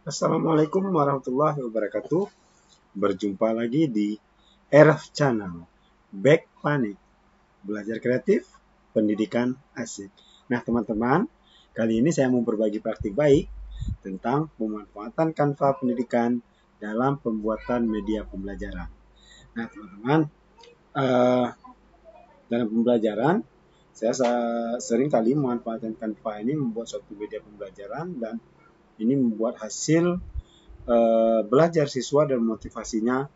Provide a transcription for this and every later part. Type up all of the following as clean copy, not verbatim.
Assalamualaikum warahmatullahi wabarakatuh. Berjumpa lagi di RF Channel. Back Panik. Belajar kreatif, pendidikan asik. Nah teman-teman, kali ini saya mau berbagi praktik baik tentang pemanfaatan Canva pendidikan dalam pembuatan media pembelajaran. Nah teman-teman, dalam pembelajaran, saya sering kali memanfaatkan Canva ini membuat suatu media pembelajaran dan ini membuat hasil belajar siswa dan motivasinya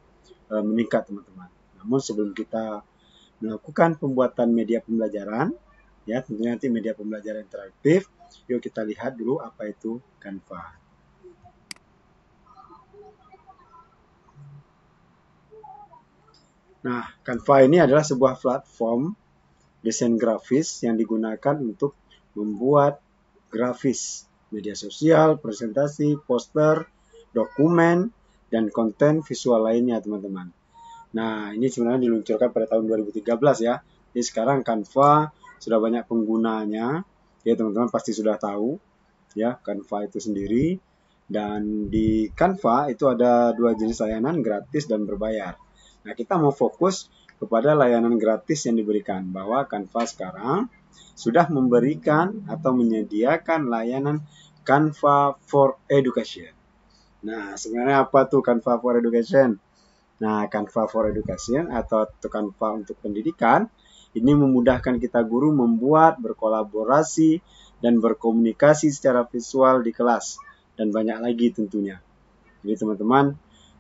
meningkat teman-teman. Namun sebelum kita melakukan pembuatan media pembelajaran, ya tentunya nanti media pembelajaran interaktif, yuk kita lihat dulu apa itu Canva. Nah, Canva ini adalah sebuah platform desain grafis yang digunakan untuk membuat grafis, media sosial, presentasi, poster, dokumen, dan konten visual lainnya teman-teman. Nah, ini sebenarnya diluncurkan pada tahun 2013 ya. Jadi sekarang Canva sudah banyak penggunanya. Ya, teman-teman pasti sudah tahu ya Canva itu sendiri. Dan di Canva itu ada dua jenis layanan, gratis dan berbayar. Nah, kita mau fokus kepada layanan gratis yang diberikan. Bahwa Canva sekarang sudah memberikan atau menyediakan layanan Canva for Education. Nah, sebenarnya apa tuh Canva for Education? Nah, Canva for Education atau Canva untuk pendidikan ini memudahkan kita guru membuat, berkolaborasi, dan berkomunikasi secara visual di kelas. Dan banyak lagi tentunya. Jadi teman-teman,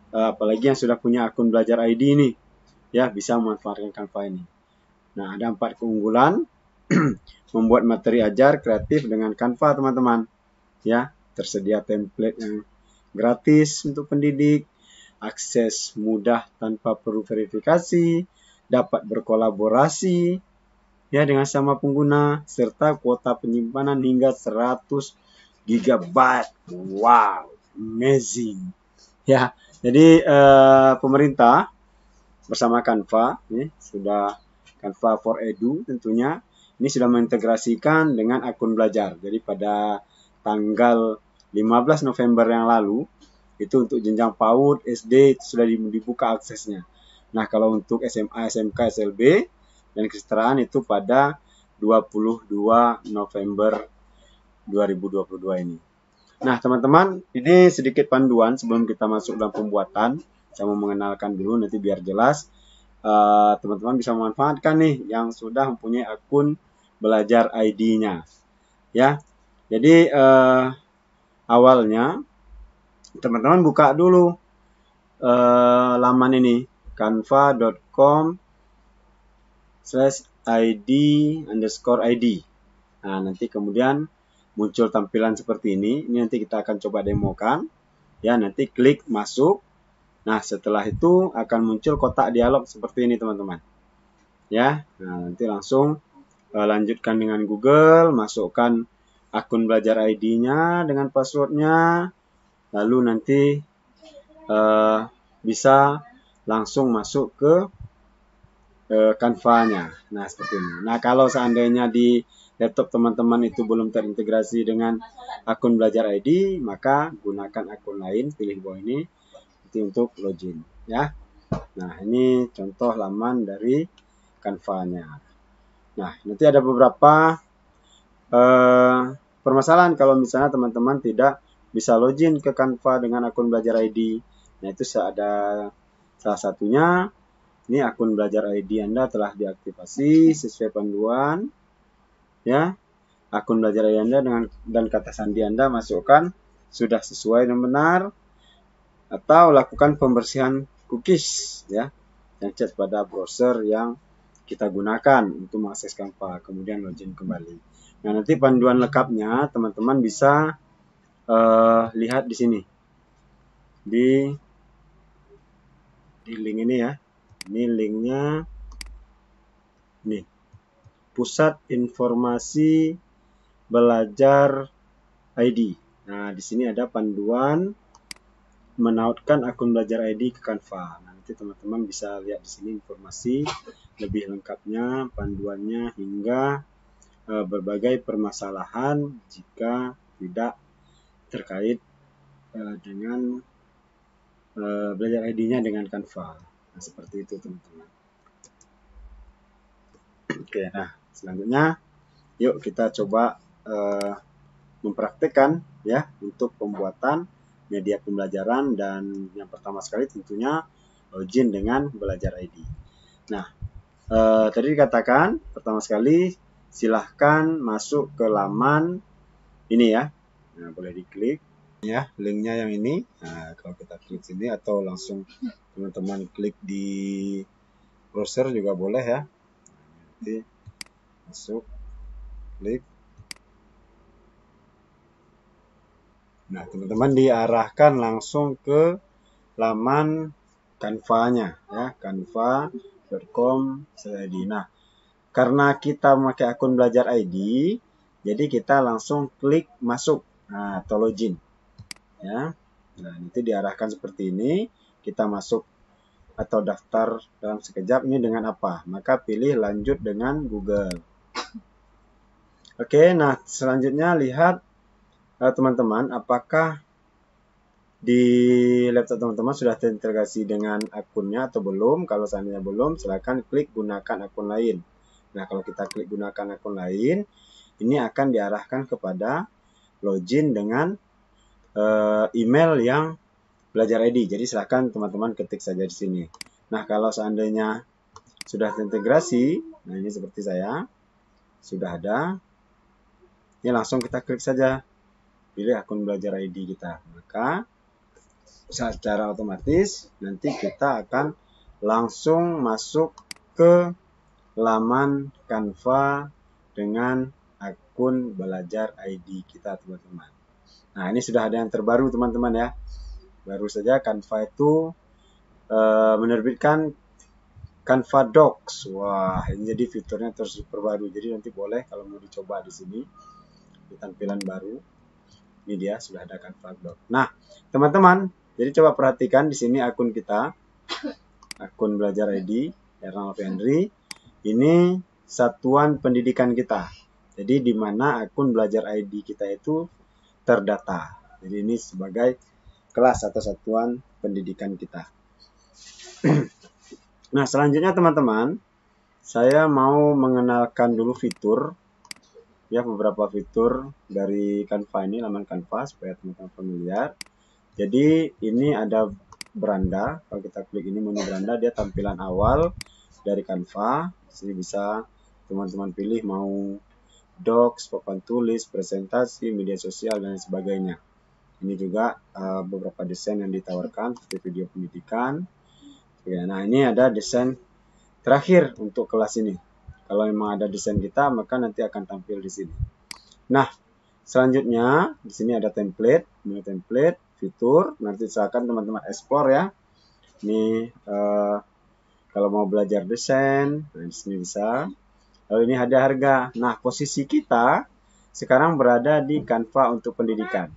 apalagi yang sudah punya akun belajar ID ini, ya bisa memanfaatkan Canva ini. Nah, ada 4 keunggulan membuat materi ajar kreatif dengan Canva teman-teman. Ya, tersedia template yang gratis untuk pendidik, akses mudah tanpa perlu verifikasi, dapat berkolaborasi ya dengan sama pengguna, serta kuota penyimpanan hingga 100 GB. Wow, amazing. Ya, jadi pemerintah bersama Canva, sudah Canva for Edu tentunya, ini sudah mengintegrasikan dengan akun belajar. Jadi pada tanggal 15 November yang lalu, itu untuk jenjang PAUD, SD itu sudah dibuka aksesnya. Nah, kalau untuk SMA, SMK, SLB, dan kesetaraan itu pada 22 November 2022 ini. Nah, teman-teman, ini sedikit panduan sebelum kita masuk dalam pembuatan. Saya mau mengenalkan dulu nanti biar jelas. Teman-teman bisa memanfaatkan nih yang sudah mempunyai akun belajar ID-nya. Ya, jadi awalnya teman-teman buka dulu laman ini canva.com/id_id. Nah, nanti kemudian muncul tampilan seperti ini. Ini nanti kita akan coba demokan. Ya, nanti klik masuk. Nah, setelah itu akan muncul kotak dialog seperti ini, teman-teman. Ya, nah nanti langsung lanjutkan dengan Google, masukkan akun belajar ID-nya dengan passwordnya. Lalu nanti bisa langsung masuk ke Canva-nya. Nah, seperti ini. Nah, kalau seandainya di laptop teman-teman itu belum terintegrasi dengan akun belajar ID, maka gunakan akun lain, pilih bawah ini nanti untuk login, ya. Nah, ini contoh laman dari Canva-nya. Nah, nanti ada beberapa permasalahan kalau misalnya teman-teman tidak bisa login ke Canva dengan akun belajar ID. Nah, itu ada salah satunya. Ini akun belajar ID Anda telah diaktifasi sesuai panduan. Ya, akun belajar ID Anda dan kata sandi Anda masukkan sudah sesuai dan benar. Atau lakukan pembersihan cookies ya, yang chat pada browser yang kita gunakan untuk mengakses Canva, kemudian login kembali. Nah, nanti panduan lengkapnya teman-teman bisa lihat di sini di link ini ya. Ini linknya nih, Pusat Informasi Belajar ID. Nah, di sini ada panduan menautkan akun belajar ID ke Canva. Nanti teman-teman bisa lihat di sini informasi lebih lengkapnya, panduannya hingga berbagai permasalahan jika tidak terkait dengan belajar ID-nya dengan Canva. Nah, seperti itu teman-teman. Oke, nah selanjutnya yuk kita coba mempraktekkan ya untuk pembuatan media pembelajaran, dan yang pertama sekali tentunya login dengan belajar ID. Nah, tadi dikatakan pertama sekali silahkan masuk ke laman ini ya. Nah, boleh diklik ya linknya yang ini. Nah, kalau kita klik sini atau langsung teman-teman klik di browser juga boleh ya. Nanti masuk, klik. Nah, teman-teman diarahkan langsung ke laman Canva-nya ya, canva.com/id. Nah, karena kita memakai akun belajar ID, jadi kita langsung klik masuk, nah, atau login ya. Nah, nanti diarahkan seperti ini, kita masuk atau daftar dalam sekejap. Ini dengan apa? Maka pilih lanjut dengan Google. Oke, nah selanjutnya lihat teman-teman apakah di laptop teman-teman sudah terintegrasi dengan akunnya atau belum. Kalau seandainya belum, silakan klik gunakan akun lain. Nah, kalau kita klik gunakan akun lain, ini akan diarahkan kepada login dengan email yang belajar ID. Jadi silakan teman-teman ketik saja di sini. Nah, kalau seandainya sudah terintegrasi, nah ini seperti saya, sudah ada. Ini langsung kita klik saja, pilih akun belajar ID kita. Maka secara otomatis nanti kita akan langsung masuk ke laman Canva dengan akun belajar ID kita teman-teman. Nah, ini sudah ada yang terbaru teman-teman ya. Baru saja Canva itu menerbitkan Canva Docs. Wah, ini jadi fiturnya terus terbaru. Jadi nanti boleh kalau mau dicoba di sini di tampilan baru. Ini dia sudah ada Canva Docs. Nah, teman-teman, jadi coba perhatikan di sini akun kita, akun belajar ID Ernal Henry. Ini satuan pendidikan kita. Jadi di mana akun belajar ID kita itu terdata. Jadi ini sebagai kelas atau satuan pendidikan kita. Nah, selanjutnya teman-teman, saya mau mengenalkan dulu fitur ya, beberapa fitur dari Canva ini, laman Canva, supaya teman-teman familiar. Jadi ini ada beranda. Kalau kita klik ini menu beranda, dia tampilan awal dari Canva. Di sini bisa teman-teman pilih mau docs, papan tulis, presentasi, media sosial, dan sebagainya. Ini juga beberapa desain yang ditawarkan seperti video pendidikan. Ya, nah ini ada desain terakhir untuk kelas ini. Kalau memang ada desain kita, maka nanti akan tampil di sini. Nah, selanjutnya di sini ada template, menu template, fitur. Nanti silakan teman-teman explore ya. Ini kalau mau belajar desain, nah di sini bisa. Lalu ini ada harga. Nah, posisi kita sekarang berada di Canva untuk pendidikan.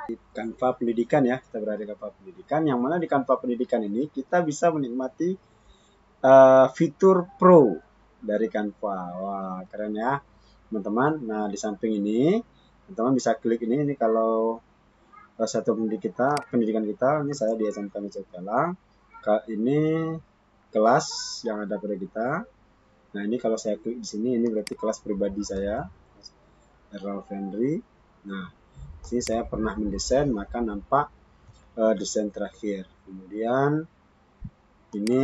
Di Canva pendidikan ya, kita berada di Canva pendidikan. Yang mana di Canva pendidikan ini kita bisa menikmati fitur Pro dari Canva. Wah, keren ya, teman-teman. Nah, di samping ini, teman-teman bisa klik ini. Ini kalau satu pendidikan kita, ini saya di SMK Negeri Galang. Ini kelas yang ada pada kita. Nah, ini kalau saya klik di sini, ini berarti kelas pribadi saya, Ernal Henry. Nah, di sini saya pernah mendesain, maka nampak desain terakhir. Kemudian ini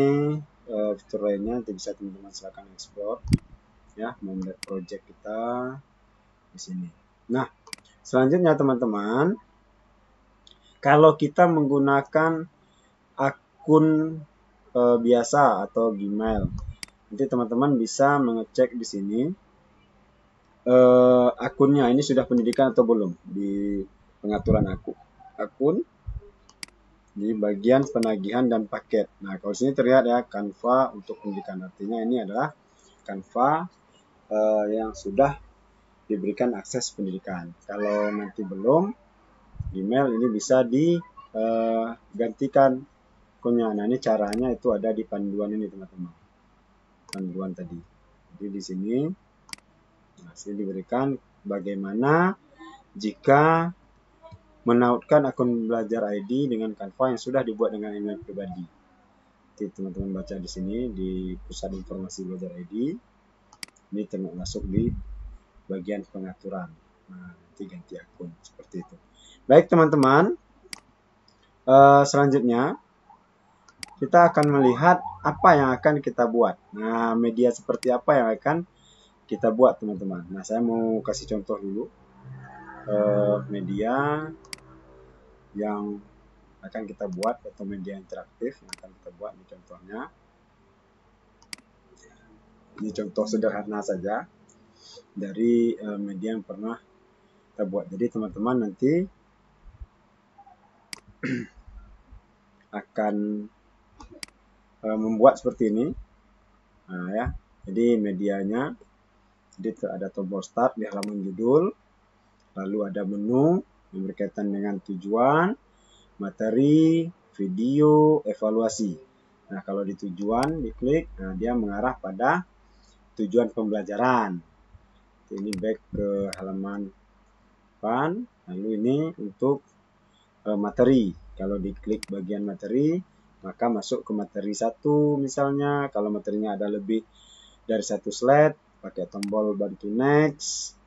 fitur lainnya nanti bisa teman-teman silakan explore ya, membuat project kita di sini. Nah, selanjutnya teman-teman, kalau kita menggunakan akun biasa atau Gmail, nanti teman-teman bisa mengecek di sini akunnya ini sudah pendidikan atau belum di pengaturan akun di bagian penagihan dan paket. Nah, kalau sini terlihat ya Canva untuk pendidikan, artinya ini adalah Canva yang sudah diberikan akses pendidikan. Kalau nanti belum, email ini bisa digantikan akunnya. Nah, ini caranya itu ada di panduan ini teman-teman. Panduan tadi. Jadi di sini, nah, sini diberikan bagaimana jika menautkan akun belajar ID dengan Canva yang sudah dibuat dengan email pribadi. Jadi teman-teman baca di sini di pusat informasi belajar ID. Ini termasuk di bagian pengaturan. Nah, nanti ganti akun seperti itu. Baik teman-teman, selanjutnya kita akan melihat apa yang akan kita buat. Nah, media seperti apa yang akan kita buat teman-teman. Nah, saya mau kasih contoh dulu media yang akan kita buat atau media interaktif yang akan kita buat. Ini contohnya. Ini contoh sederhana saja dari media yang pernah kita buat. Jadi teman-teman nanti akan membuat seperti ini. Nah, ya. Jadi medianya, jadi ada tombol start di halaman judul, lalu ada menu yang berkaitan dengan tujuan, materi, video, evaluasi. Nah, kalau di tujuan diklik, nah dia mengarah pada tujuan pembelajaran. Ini back ke halaman depan, lalu ini untuk materi. Kalau diklik bagian materi, maka masuk ke materi 1 misalnya. Kalau materinya ada lebih dari 1 slide, pakai tombol bantu next,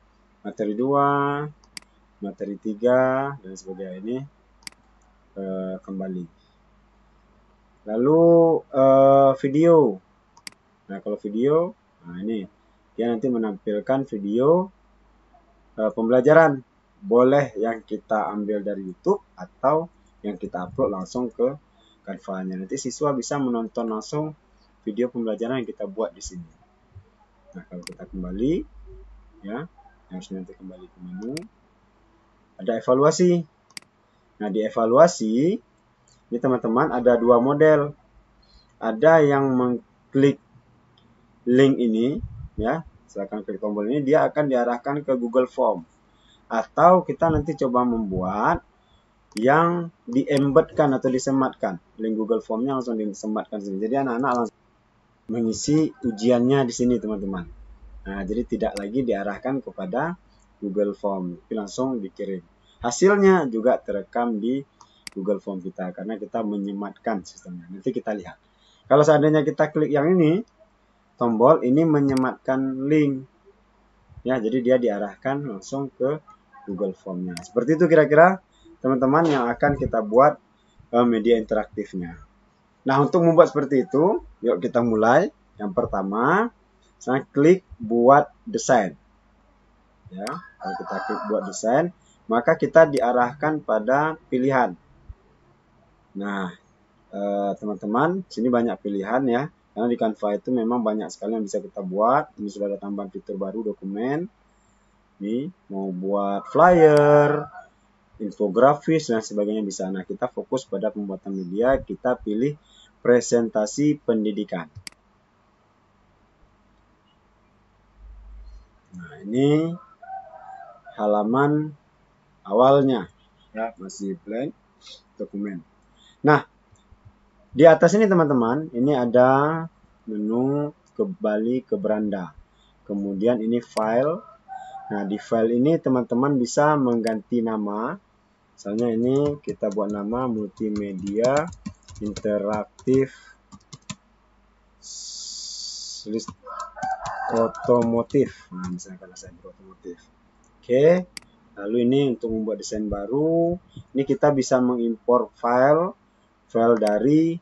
materi 2, materi 3, dan sebagainya. Ini kembali. Lalu video. Nah, kalau video, nah ini dia nanti menampilkan video pembelajaran. Boleh yang kita ambil dari YouTube atau yang kita upload langsung ke Canva-nya. Nanti siswa bisa menonton langsung video pembelajaran yang kita buat di sini. Nah, kalau kita kembali, ya, harus nanti kembali ke menu. Ada evaluasi. Nah, di evaluasi, ini teman-teman ada 2 model. Ada yang mengklik link ini, ya, silakan klik tombol ini, dia akan diarahkan ke Google Form. Atau kita nanti coba membuat yang di-embedkan atau disematkan. Link Google Form-nya langsung disematkan sini. Jadi anak-anak langsung mengisi ujiannya di sini, teman-teman. Nah, jadi tidak lagi diarahkan kepada Google Form, tapi langsung dikirim. Hasilnya juga terekam di Google Form kita karena kita menyematkan sistemnya. Nanti kita lihat. Kalau seandainya kita klik yang ini, tombol ini menyematkan link. Ya, jadi dia diarahkan langsung ke Google Form-nya. Seperti itu kira-kira teman-teman yang akan kita buat media interaktifnya. Nah, untuk membuat seperti itu, yuk kita mulai. Yang pertama, saya klik buat desain. Ya, kalau kita klik buat desain, maka kita diarahkan pada pilihan. Nah, teman-teman, sini banyak pilihan ya. Karena di Canva itu memang banyak sekali yang bisa kita buat. Ini sudah ada tambahan fitur baru dokumen. Ini mau buat flyer, infografis dan sebagainya bisa. Nah, kita fokus pada pembuatan media, kita pilih presentasi pendidikan. Nah, ini halaman awalnya ya, masih blank dokumen. Nah, di atas ini teman-teman, ini ada menu kembali ke beranda. Kemudian ini file. Nah, di file ini teman-teman bisa mengganti nama. Misalnya ini kita buat nama multimedia interaktif list otomotif. Nah, misalnya karena saya berotomotif. Oke. Lalu ini untuk membuat desain baru. Ini kita bisa mengimpor file dari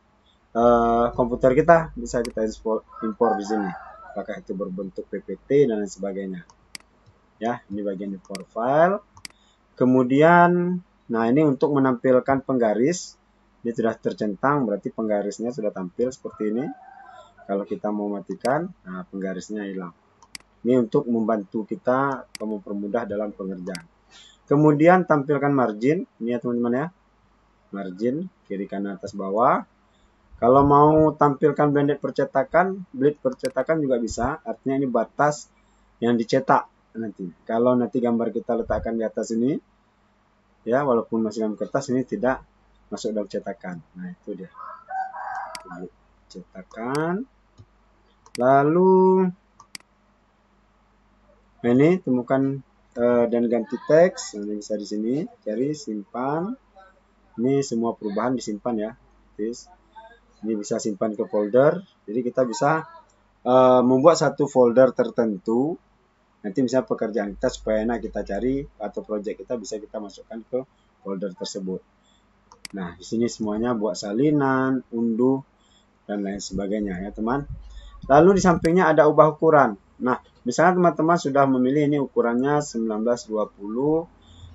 komputer kita. Bisa kita impor di sini. Apakah itu berbentuk PPT dan lain sebagainya. Ya, ini bagian impor file. Kemudian, nah ini untuk menampilkan penggaris. Ini sudah tercentang, berarti penggarisnya sudah tampil seperti ini. Kalau kita mau matikan, nah penggarisnya hilang. Ini untuk membantu kita atau mempermudah dalam pengerjaan. Kemudian tampilkan margin, ini ya teman-teman ya. Margin, kiri kanan atas bawah. Kalau mau tampilkan blended percetakan, bleed percetakan juga bisa. Artinya ini batas yang dicetak nanti. Kalau nanti gambar kita letakkan di atas ini, ya walaupun masih dalam kertas, ini tidak masuk dalam cetakan. Nah itu dia. Cetakan. Lalu ini temukan dan ganti teks. Nah, bisa di sini cari simpan. Ini semua perubahan disimpan ya. Ini bisa simpan ke folder. Jadi kita bisa membuat satu folder tertentu. Nanti misalnya pekerjaan kita supaya enak kita cari atau project kita bisa kita masukkan ke folder tersebut. Nah, di sini semuanya buat salinan, unduh, dan lain sebagainya ya teman. Lalu di sampingnya ada ubah ukuran. Nah, misalnya teman-teman sudah memilih ini ukurannya 1920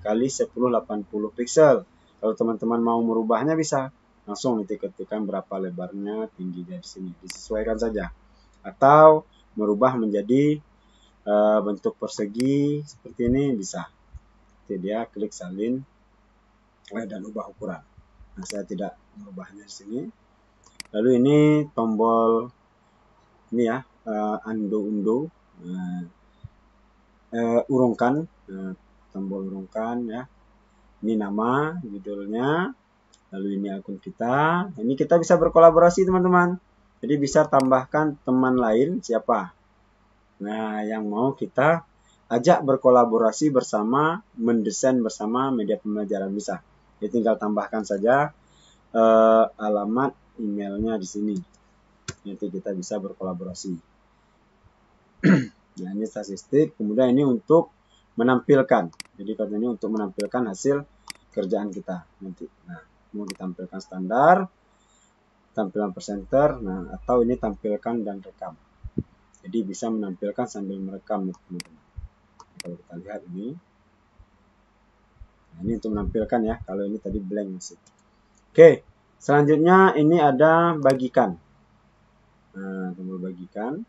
kali 1080 pixel. Kalau teman-teman mau merubahnya bisa langsung ketikkan berapa lebarnya, tingginya di sini. Disesuaikan saja. Atau merubah menjadi bentuk persegi seperti ini bisa. Jadi dia klik salin dan ubah ukuran. Nah, saya tidak merubahnya di sini. Lalu ini tombol ini ya, undo, urungkan, tombol urungkan ya. Ini nama, judulnya, lalu ini akun kita. Ini kita bisa berkolaborasi teman-teman. Jadi bisa tambahkan teman lain siapa. Nah, yang mau kita ajak berkolaborasi bersama, mendesain bersama media pembelajaran bisa. Jadi tinggal tambahkan saja alamat emailnya di sini. Nanti kita bisa berkolaborasi. Nah, ini statistik. Kemudian ini untuk menampilkan. Jadi kalau ini untuk menampilkan hasil kerjaan kita nanti. Nah, mau ditampilkan standar, tampilan presenter, nah atau ini tampilkan dan rekam. Jadi bisa menampilkan sambil merekam teman-teman. Kalau kita lihat ini. Nah, ini untuk menampilkan ya. Kalau ini tadi blank masih. Oke, selanjutnya ini ada bagikan. Nah, tombol bagikan.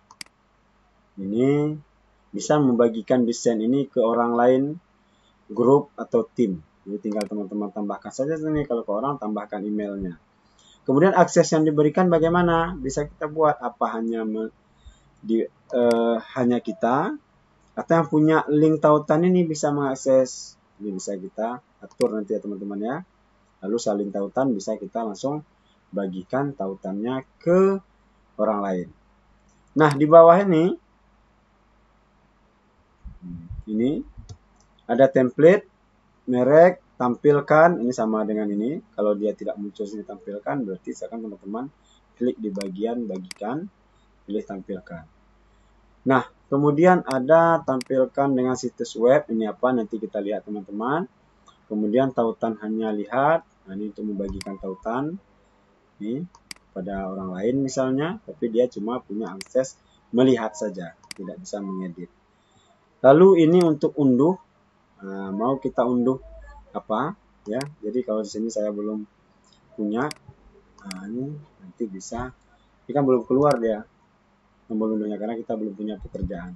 Ini bisa membagikan desain ini ke orang lain, grup atau tim. Jadi tinggal teman-teman tambahkan saja sini. Kalau ke orang tambahkan emailnya. Kemudian akses yang diberikan bagaimana? Bisa kita buat apa hanya kita atau yang punya link tautan ini bisa mengakses. Ini bisa kita atur nanti ya teman-teman ya. Lalu salin tautan bisa kita langsung bagikan tautannya ke orang lain. Nah, di bawah ini ada template, merek, tampilkan, ini sama dengan ini. Kalau dia tidak muncul sini tampilkan, berarti silakan teman-teman klik di bagian bagikan, pilih tampilkan. Nah, kemudian ada tampilkan dengan situs web, ini apa nanti kita lihat teman-teman. Kemudian tautan hanya lihat, nah ini untuk membagikan tautan, ini pada orang lain misalnya, tapi dia cuma punya akses melihat saja, tidak bisa mengedit. Lalu ini untuk unduh, nah, mau kita unduh apa ya? Jadi kalau di sini saya belum punya, nah ini nanti bisa, ini kan belum keluar dia tombol unduhnya karena kita belum punya pekerjaan.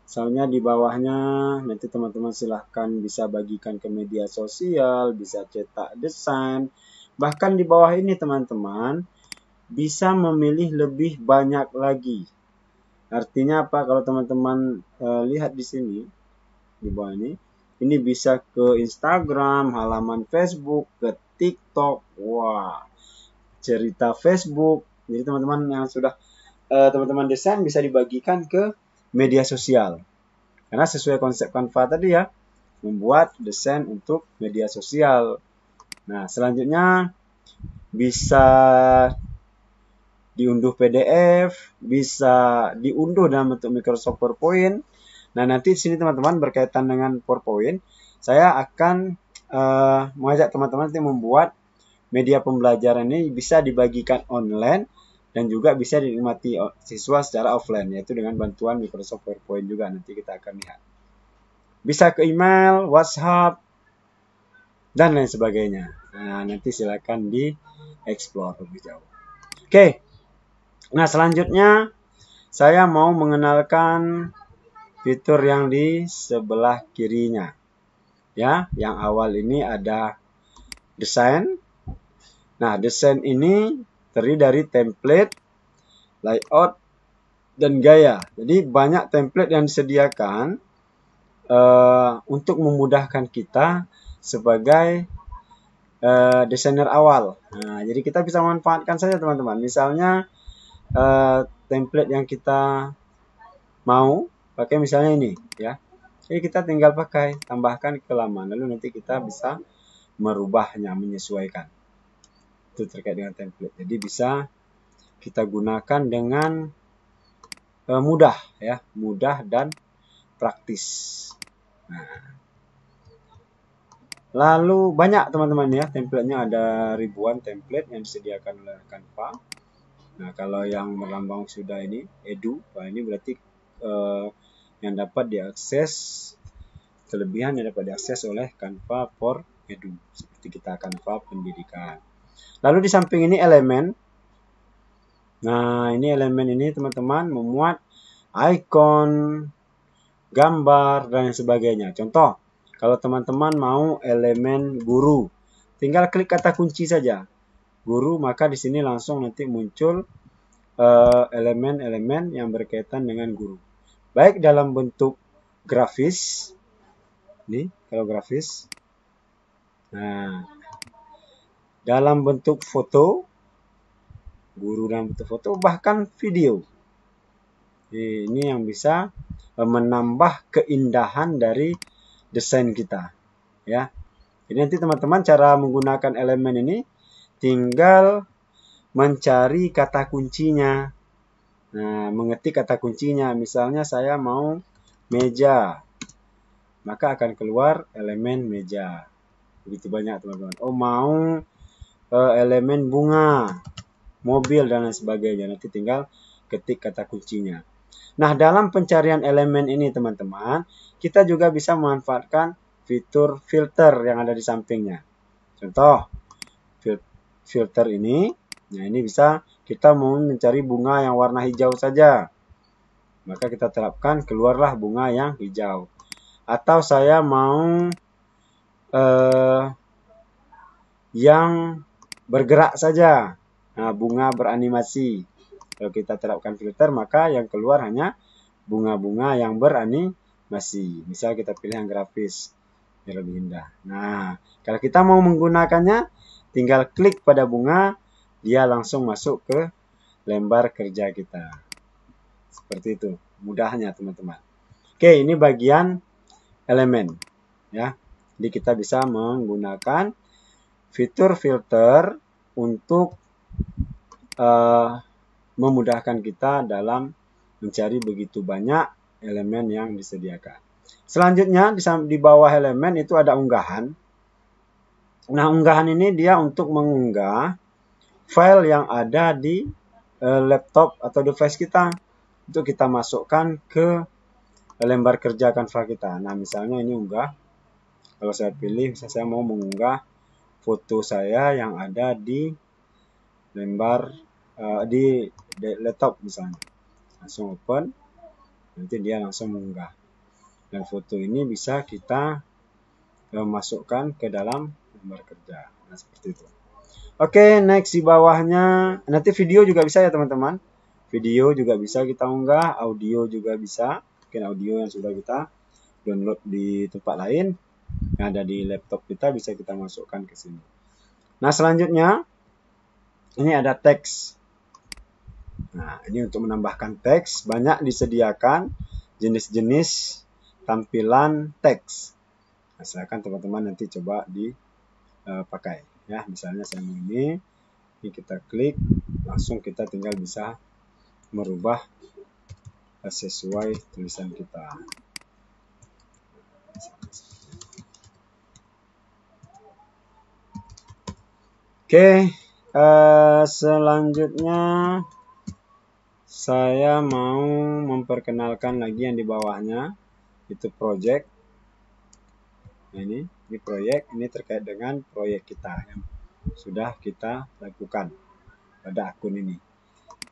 Soalnya di bawahnya nanti teman-teman silahkan bisa bagikan ke media sosial, bisa cetak desain, bahkan di bawah ini teman-teman bisa memilih lebih banyak lagi. Artinya apa? Kalau teman-teman lihat di sini, di bawah ini bisa ke Instagram, halaman Facebook, ke TikTok, wah, cerita Facebook. Jadi teman-teman yang sudah teman-teman desain bisa dibagikan ke media sosial. Karena sesuai konsep Canva tadi ya, membuat desain untuk media sosial. Nah, selanjutnya bisa diunduh PDF, bisa diunduh dalam bentuk Microsoft PowerPoint. Nah, nanti di sini teman-teman berkaitan dengan PowerPoint, saya akan mengajak teman-teman nanti membuat media pembelajaran ini bisa dibagikan online dan juga bisa dinikmati siswa secara offline, yaitu dengan bantuan Microsoft PowerPoint juga nanti kita akan lihat. Bisa ke email, WhatsApp, dan lain sebagainya. Nah, nanti silakan di-explore lebih jauh. Oke. Nah, selanjutnya saya mau mengenalkan fitur yang di sebelah kirinya. Ya, yang awal ini ada desain. Nah, desain ini terdiri dari template, layout, dan gaya. Jadi banyak template yang disediakan untuk memudahkan kita sebagai desainer awal. Nah, jadi kita bisa manfaatkan saja teman-teman. Misalnya template yang kita mau pakai misalnya ini ya. Jadi kita tinggal pakai, tambahkan ke laman, lalu nanti kita bisa merubahnya, menyesuaikan. Itu terkait dengan template. Jadi bisa kita gunakan dengan mudah ya, mudah dan praktis. Nah, lalu banyak teman-teman ya, templatenya ada ribuan template yang disediakan oleh Canva. Nah, kalau yang melambang sudah ini edu, nah ini berarti yang dapat diakses, kelebihan yang dapat diakses oleh Canva for Edu, seperti kita Canva pendidikan. Lalu di samping ini elemen. Nah, ini elemen ini teman-teman memuat icon, gambar, dan sebagainya. Contoh, kalau teman-teman mau elemen guru, tinggal klik kata kunci saja. Guru, maka di sini langsung nanti muncul elemen-elemen yang berkaitan dengan guru. Baik dalam bentuk grafis, nih kalau grafis. Nah, dalam bentuk foto, guru dalam bentuk foto, bahkan video. Ini yang bisa menambah keindahan dari desain kita, ya. Jadi nanti teman-teman cara menggunakan elemen ini tinggal mencari kata kuncinya. Nah, mengetik kata kuncinya. Misalnya saya mau meja, maka akan keluar elemen meja. Begitu banyak teman-teman. Oh, mau elemen bunga, mobil, dan lain sebagainya. Nanti tinggal ketik kata kuncinya. Nah, dalam pencarian elemen ini teman-teman, kita juga bisa memanfaatkan fitur filter yang ada di sampingnya. Contoh, filter ini, nah ini bisa kita mau mencari bunga yang warna hijau saja. Maka kita terapkan, keluarlah bunga yang hijau. Atau saya mau yang bergerak saja. Nah, bunga beranimasi. Kalau kita terapkan filter, maka yang keluar hanya bunga-bunga yang beranimasi. Misal kita pilih yang grafis, yang lebih indah. Nah, kalau kita mau menggunakannya, tinggal klik pada bunga, dia langsung masuk ke lembar kerja kita. Seperti itu, mudahnya teman-teman. Oke, ini bagian elemen. Ya, jadi kita bisa menggunakan fitur filter untuk memudahkan kita dalam mencari begitu banyak elemen yang disediakan. Selanjutnya di bawah elemen itu ada unggahan. Nah, unggahan ini dia untuk mengunggah file yang ada di laptop atau device kita. Itu kita masukkan ke lembar kerja Canva kita. Nah, misalnya ini unggah. Kalau saya pilih, misalnya saya mau mengunggah foto saya yang ada di lembar di laptop misalnya. Langsung open, nanti dia langsung mengunggah. Dan foto ini bisa kita masukkan ke dalam lembar kerja. Nah, seperti itu. Oke, next di bawahnya, nanti video juga bisa ya teman-teman. Video juga bisa kita unggah, audio juga bisa. Mungkin audio yang sudah kita download di tempat lain, yang ada di laptop kita, bisa kita masukkan ke sini. Nah, selanjutnya, ini ada teks. Nah, ini untuk menambahkan teks, banyak disediakan jenis-jenis tampilan teks. Nah, silakan teman-teman nanti coba dipakai. Ya, misalnya saya mau ini kita klik, langsung kita tinggal bisa merubah sesuai tulisan kita. Oke, selanjutnya saya mau memperkenalkan lagi yang di bawahnya, itu project. Nah, ini proyek, ini terkait dengan proyek kita yang sudah kita lakukan pada akun ini.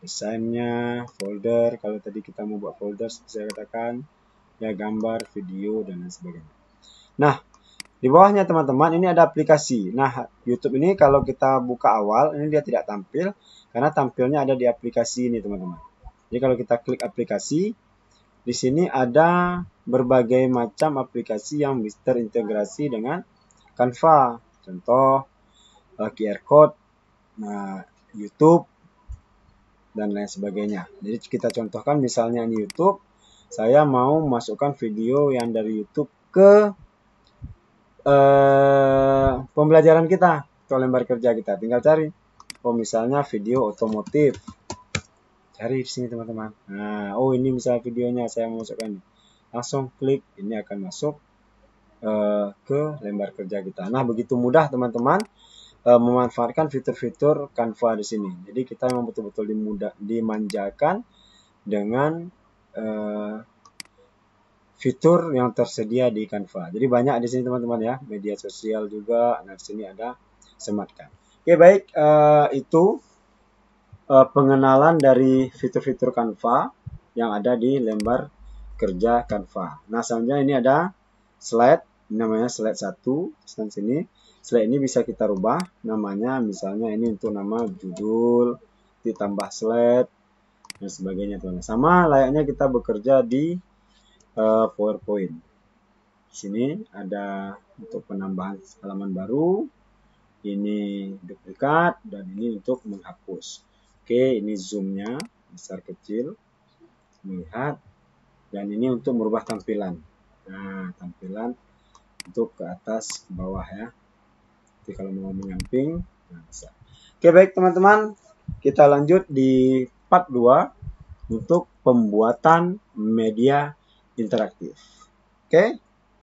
Desainnya, folder, kalau tadi kita mau buat folder, saya katakan, ya gambar, video, dan lain sebagainya. Nah, di bawahnya teman-teman, ini ada aplikasi. Nah, YouTube ini kalau kita buka awal, ini dia tidak tampil, karena tampilnya ada di aplikasi ini teman-teman. Jadi kalau kita klik aplikasi, di sini ada berbagai macam aplikasi yang terintegrasi dengan Canva. Contoh, QR Code, nah, YouTube, dan lain sebagainya. Jadi kita contohkan misalnya ini YouTube. saya mau masukkan video yang dari YouTube ke pembelajaran kita atau lembar kerja kita. Tinggal cari. Oh, misalnya video otomotif. Cari di sini teman-teman. Nah, oh ini misalnya videonya saya mau masukkan. Langsung klik, ini akan masuk ke lembar kerja kita. Nah, begitu mudah teman-teman memanfaatkan fitur-fitur Canva di sini. Jadi kita memang betul-betul dimanjakan dengan fitur yang tersedia di Canva. Jadi banyak di sini teman-teman ya, media sosial juga. Nah, di sini ada sematkan. Oke, baik, itu pengenalan dari fitur-fitur Canva yang ada di lembar kerja Canva. Nah, selanjutnya ini ada slide, namanya slide 1. Di sini, slide ini bisa kita rubah namanya, misalnya ini untuk nama judul, ditambah slide, dan sebagainya teman-teman. Sama layaknya kita bekerja di PowerPoint. Di sini ada untuk penambahan halaman baru, ini duplikat, dan ini untuk menghapus. Oke, ini zoomnya besar kecil, melihat, dan ini untuk merubah tampilan. Nah, tampilan untuk ke atas ke bawah ya. Jadi kalau mau menyamping, nah bisa. Oke, baik teman-teman, kita lanjut di part 2 untuk pembuatan media interaktif. Oke.